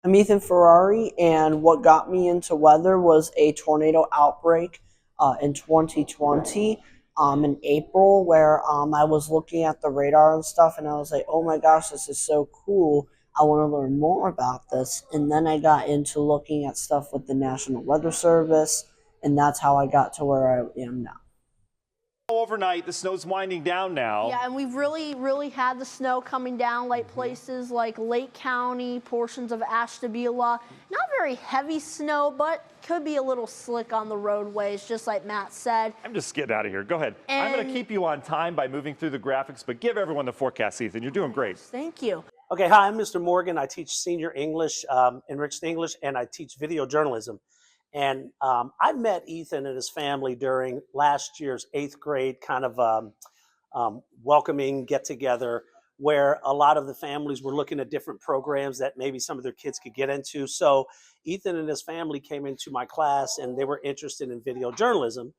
I'm Ethan Ferrari, and what got me into weather was a tornado outbreak in 2020 in April, where I was looking at the radar and stuff, and I was like, oh my gosh, this is so cool. I want to learn more about this. And then I got into looking at stuff with the National Weather Service, and that's how I got to where I am now. Overnight, the snow's winding down now. Yeah, and we've really had the snow coming down, like places like Lake County, portions of Ashtabula. Not very heavy snow, but could be a little slick on the roadways, just like Matt said. I'm just getting out of here. Go ahead. I'm going to keep you on time by moving through the graphics, but give everyone the forecast, Ethan. You're doing great. Thank you. Okay, hi, I'm Mr. Morgan. I teach senior English, enriched English, and I teach video journalism. And I met Ethan and his family during last year's 8th grade kind of welcoming get together, where a lot of the families were looking at different programs that maybe some of their kids could get into. So Ethan and his family came into my class and they were interested in video journalism.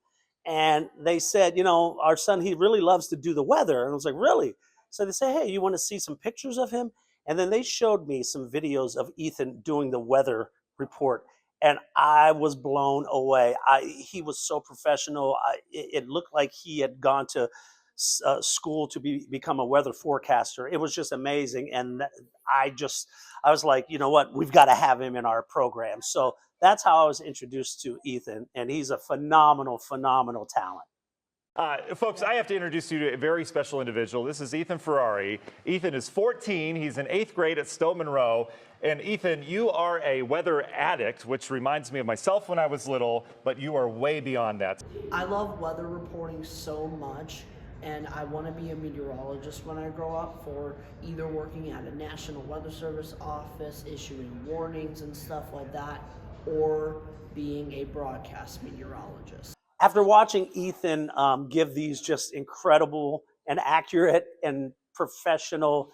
And they said, you know, our son, he really loves to do the weather. And I was like, really? So they say, hey, you want to see some pictures of him? And then they showed me some videos of Ethan doing the weather report. And I was blown away. He was so professional. It looked like he had gone to school to become a weather forecaster. It was just amazing. And I was like, you know what, we've got to have him in our program. So that's how I was introduced to Ethan. And he's a phenomenal talent. Folks, I have to introduce you to a very special individual. This is Ethan Ferrari. Ethan is 14. He's in 8th grade at Stowe Monroe. And Ethan, you are a weather addict, which reminds me of myself when I was little, but you are way beyond that. I love weather reporting so much, and I want to be a meteorologist when I grow up, for either working at a National Weather Service office, issuing warnings and stuff like that, or being a broadcast meteorologist. After watching Ethan give these just incredible and accurate and professional,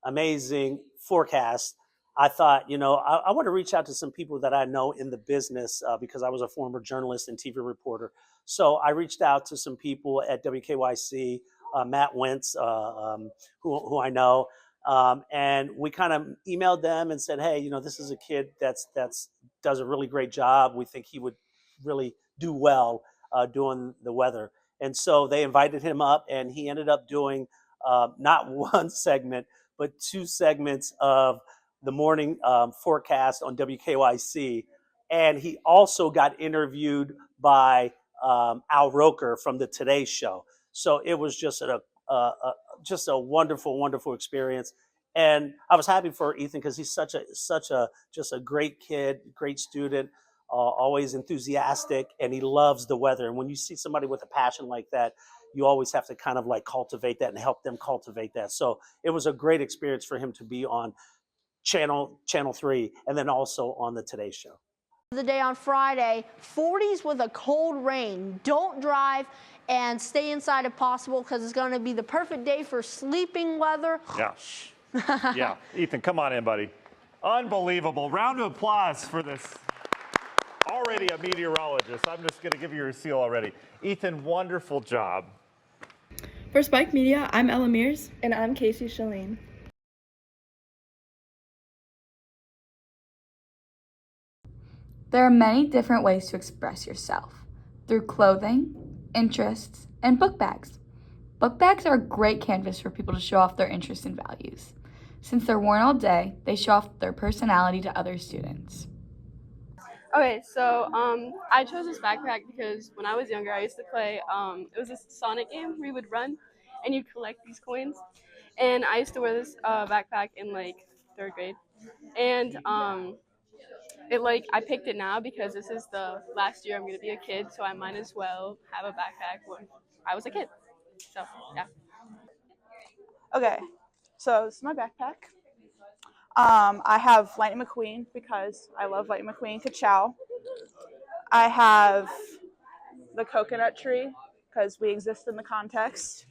amazing forecasts, I thought, you know, I want to reach out to some people that I know in the business because I was a former journalist and TV reporter. So I reached out to some people at WKYC, Matt Wentz, who I know, and we kind of emailed them and said, hey, you know, this is a kid that's does a really great job. We think he would really do well doing the weather. And so they invited him up, and he ended up doing not one segment, but 2 segments of the morning forecast on WKYC. And he also got interviewed by Al Roker from the Today Show. So it was just a wonderful experience. And I was happy for Ethan because he's such a just a great kid, great student, always enthusiastic, and he loves the weather. And when you see somebody with a passion like that, you always have to kind of like cultivate that and help them cultivate that. So it was a great experience for him to be on Channel 3 and then also on the Today Show. The day on Friday, 40s with a cold rain. Don't drive and stay inside if possible, because it's going to be the perfect day for sleeping weather. Yeah. Yeah. Ethan, come on in, buddy. Unbelievable. Round of applause for this. Already a meteorologist. I'm just going to give you your seal already. Ethan, wonderful job. For Spike Media, I'm Ella Mears. And I'm Casey Shalane. There are many different ways to express yourself, through clothing, interests, and book bags. Book bags are a great canvas for people to show off their interests and values. Since they're worn all day, they show off their personality to other students. Okay, so I chose this backpack because when I was younger, I used to play, it was this Sonic game where you would run and you'd collect these coins. And I used to wear this backpack in like 3rd grade. And I picked it now because this is the last year I'm going to be a kid, so I might as well have a backpack when I was a kid. So, yeah. Okay, so this is my backpack. I have Lightning McQueen because I love Lightning McQueen. Ka-chow. I have the coconut tree because we exist in the context.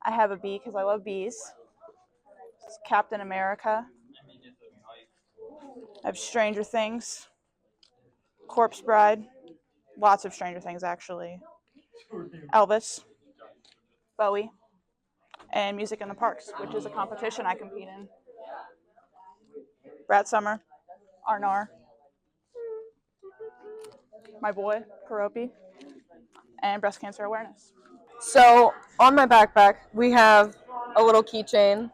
I have a bee because I love bees. It's Captain America. I have Stranger Things. Corpse Bride. Lots of Stranger Things, actually. Elvis. Bowie. And Music in the Parks, which is a competition I compete in. Brad Summer, Arnar, my boy, Karopi, and breast cancer awareness. So on my backpack, we have a little keychain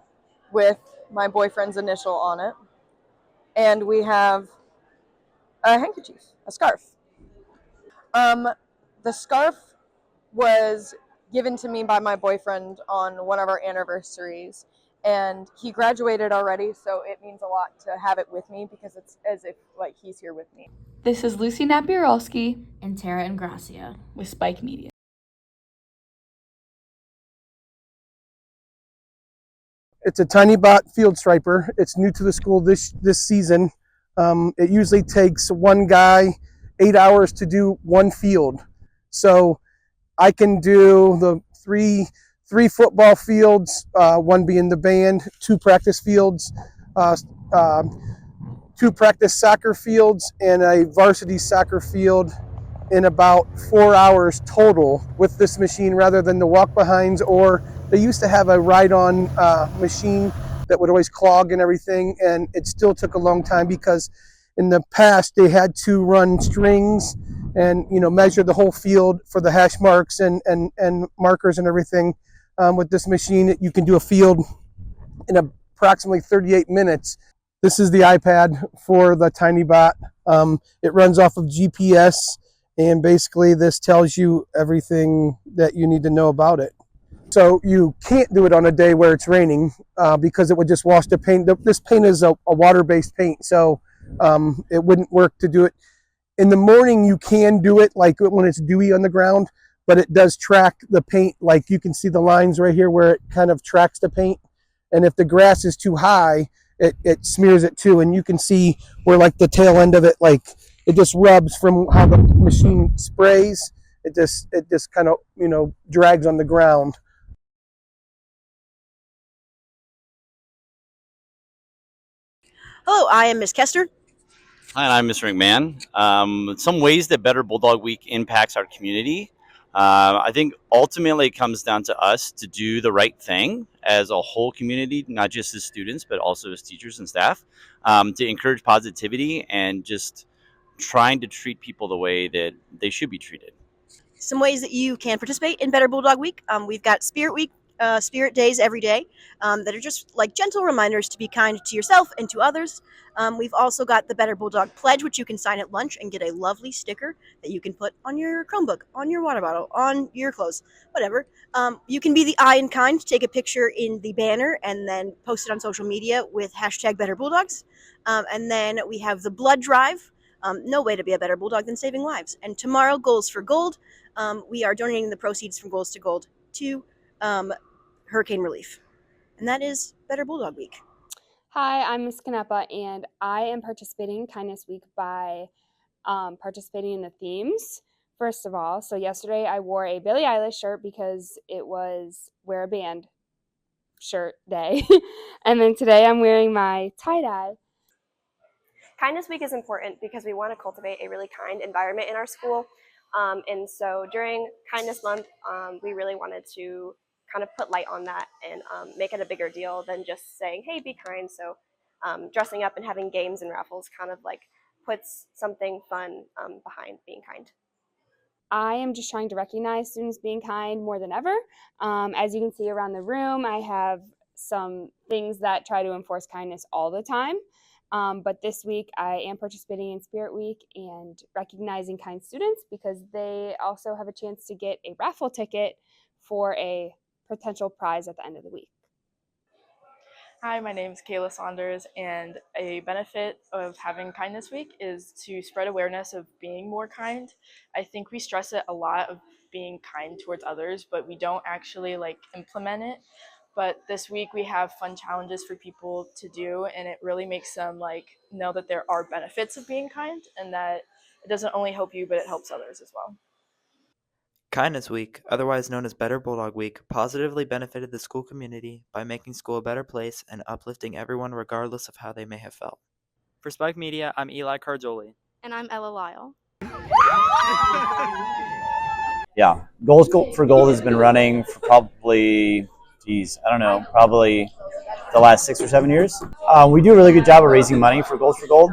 with my boyfriend's initial on it, and we have a handkerchief, a scarf. The scarf was given to me by my boyfriend on one of our anniversaries, and he graduated already, so it means a lot to have it with me because it's as if like he's here with me. This is Lucy Napierowski And Tara Ingracia. with Spike Media. It's a tiny bot field striper. It's new to the school this season. It usually takes one guy 8 hours to do one field. So I can do the three football fields, one being the band, two practice fields, uh, uh, two practice soccer fields, and a varsity soccer field in about 4 hours total with this machine rather than the walk behinds, or they used to have a ride-on machine that would always clog and everything, and it still took a long time because in the past they had to run strings and measure the whole field for the hash marks and markers and everything. With this machine, you can do a field in approximately 38 minutes. This is the iPad for the Tiny Bot. It runs off of GPS, and basically this tells you everything that you need to know about it. So you can't do it on a day where it's raining because it would just wash the paint. This paint is a water-based paint, so it wouldn't work to do it. In the morning, you can do it like when it's dewy on the ground, but it does track the paint. Like you can see the lines right here where it kind of tracks the paint. And if the grass is too high, it smears it too. And you can see where like the tail end of it, like it just rubs from how the machine sprays. It just kind of, drags on the ground. Hello, I am Miss Kester. Hi, and I'm Mr. McMahon. Some ways that Better Bulldog Week impacts our community. I think ultimately it comes down to us to do the right thing as a whole community, not just as students, but also as teachers and staff, to encourage positivity and just trying to treat people the way that they should be treated. Some ways that you can participate in Better Bulldog Week. We've got Spirit Week, Spirit Days every day that are just like gentle reminders to be kind to yourself and to others. We've also got the Better Bulldog Pledge, which you can sign at lunch and get a lovely sticker that you can put on your Chromebook, on your water bottle, on your clothes, whatever. You can be the eye and kind, take a picture in the banner and then post it on social media with hashtag Better Bulldogs. And then we have the Blood Drive. No way to be a better bulldog than saving lives. And tomorrow, Goals for Gold. We are donating the proceeds from Goals to Gold to hurricane relief. And that is Better Bulldog Week. Hi, I'm Miss Canepa, and I am participating in Kindness Week by participating in the themes, first of all. So yesterday I wore a Billie Eilish shirt because it was Wear a Band shirt day. And then today I'm wearing my tie-dye. Kindness Week is important because we want to cultivate a really kind environment in our school. And so during Kindness Month, we really wanted to kind of put light on that and make it a bigger deal than just saying, hey, be kind. So dressing up and having games and raffles kind of like puts something fun behind being kind. I am just trying to recognize students being kind more than ever. As you can see around the room, I have some things that try to enforce kindness all the time. But this week I am participating in Spirit Week and recognizing kind students because they also have a chance to get a raffle ticket for a potential prize at the end of the week. Hi, my name is Kayla Saunders, and a benefit of having Kindness Week is to spread awareness of being more kind. I think we stress it a lot of being kind towards others, but we don't actually implement it. But this week we have fun challenges for people to do, and it really makes them know that there are benefits of being kind and that it doesn't only help you, but it helps others as well. Kindness Week, otherwise known as Better Bulldog Week, positively benefited the school community by making school a better place and uplifting everyone regardless of how they may have felt. For Spike Media, I'm Eli Carjoli. And I'm Ella Lyle. Yeah, Goals for Gold has been running for probably, probably the last 6 or 7 years. We do a really good job of raising money for Goals for Gold.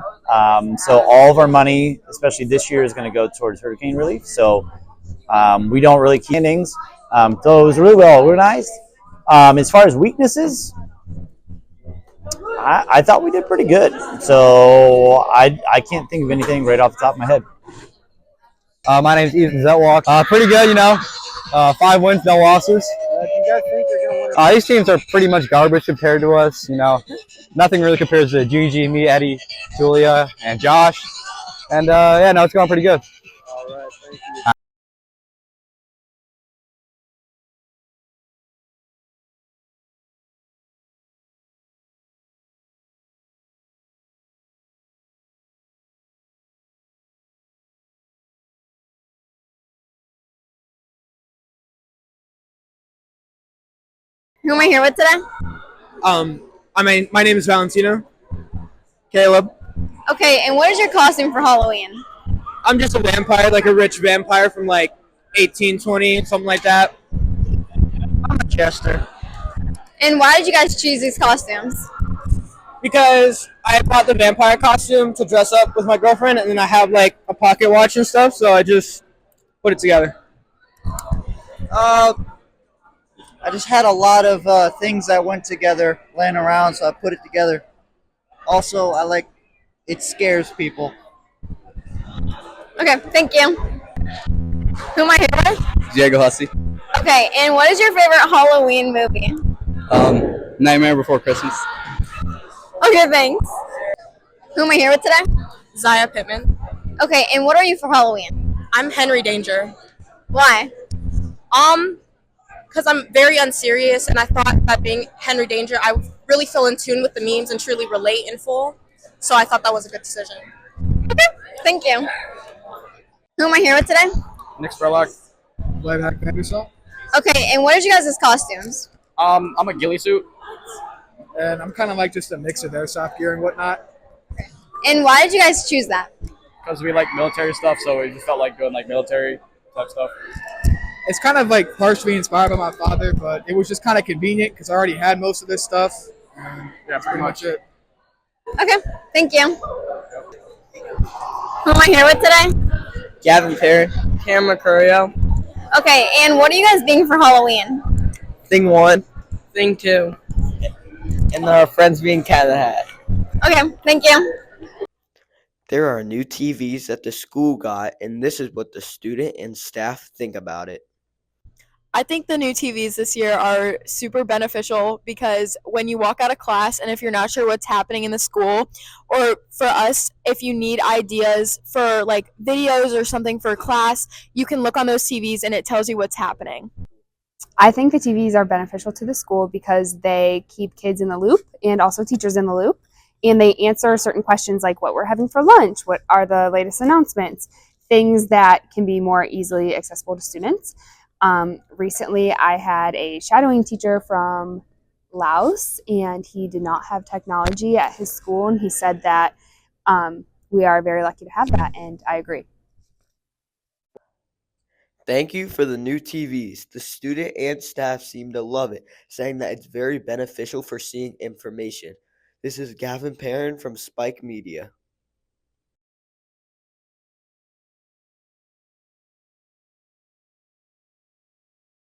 So all of our money, especially this year, is going to go towards hurricane relief. So we don't really keep endings. So it was really well organized. As far as weaknesses, I thought we did pretty good. So I can't think of anything right off the top of my head. My name is Ethan Zetwalk. Pretty good, 5 wins, no losses. Do you guys think they're going to win? These teams are pretty much garbage compared to us. Nothing really compares to Gigi, me, Eddie, Julia, and Josh. And no, it's going pretty good. All right, thank you. Who am I here with today? My name is Valentino. Caleb. Okay, and what is your costume for Halloween? I'm just a vampire, like a rich vampire from like 1820, something like that. I'm a jester. And why did you guys choose these costumes? Because I bought the vampire costume to dress up with my girlfriend, and then I have like a pocket watch and stuff, so I just put it together. I just had a lot of things that went together laying around, so I put it together. Also, it scares people. Okay, thank you. Who am I here with? Diego Hussey. Okay, and what is your favorite Halloween movie? Nightmare Before Christmas. Okay, thanks. Who am I here with today? Zaya Pittman. Okay, and what are you for Halloween? I'm Henry Danger. Why? Because I'm very unserious, and I thought that being Henry Danger, I really feel in tune with the memes and truly relate in full. So I thought that was a good decision. Okay, thank you. Who am I here with today? Nick Spurlock. Black Panther. Okay, and what is you guys' costumes? I'm a ghillie suit, and I'm kind of like just a mix of airsoft gear and whatnot. And why did you guys choose that? Because we like military stuff, so we just felt like doing like military type stuff. It's kind of like partially inspired by my father, but it was just kind of convenient because I already had most of this stuff. And yeah, pretty much it. Okay, thank you. Who am I here with today? Gavin Perry. Cam Mercurio. Okay, and what are you guys being for Halloween? Thing 1. Thing 2. And our friends being Cat in the Hat. Okay, thank you. There are new TVs that the school got, and this is what the student and staff think about it. I think the new TVs this year are super beneficial because when you walk out of class and if you're not sure what's happening in the school, or for us, if you need ideas for like videos or something for class, you can look on those TVs and it tells you what's happening. I think the TVs are beneficial to the school because they keep kids in the loop and also teachers in the loop. And they answer certain questions like what we're having for lunch, what are the latest announcements, things that can be more easily accessible to students. Recently, I had a shadowing teacher from Laos, and he did not have technology at his school, and he said that we are very lucky to have that, and I agree. Thank you for the new TVs. The student and staff seem to love it, saying that it's very beneficial for seeing information. This is Gavin Perrin from Spike Media.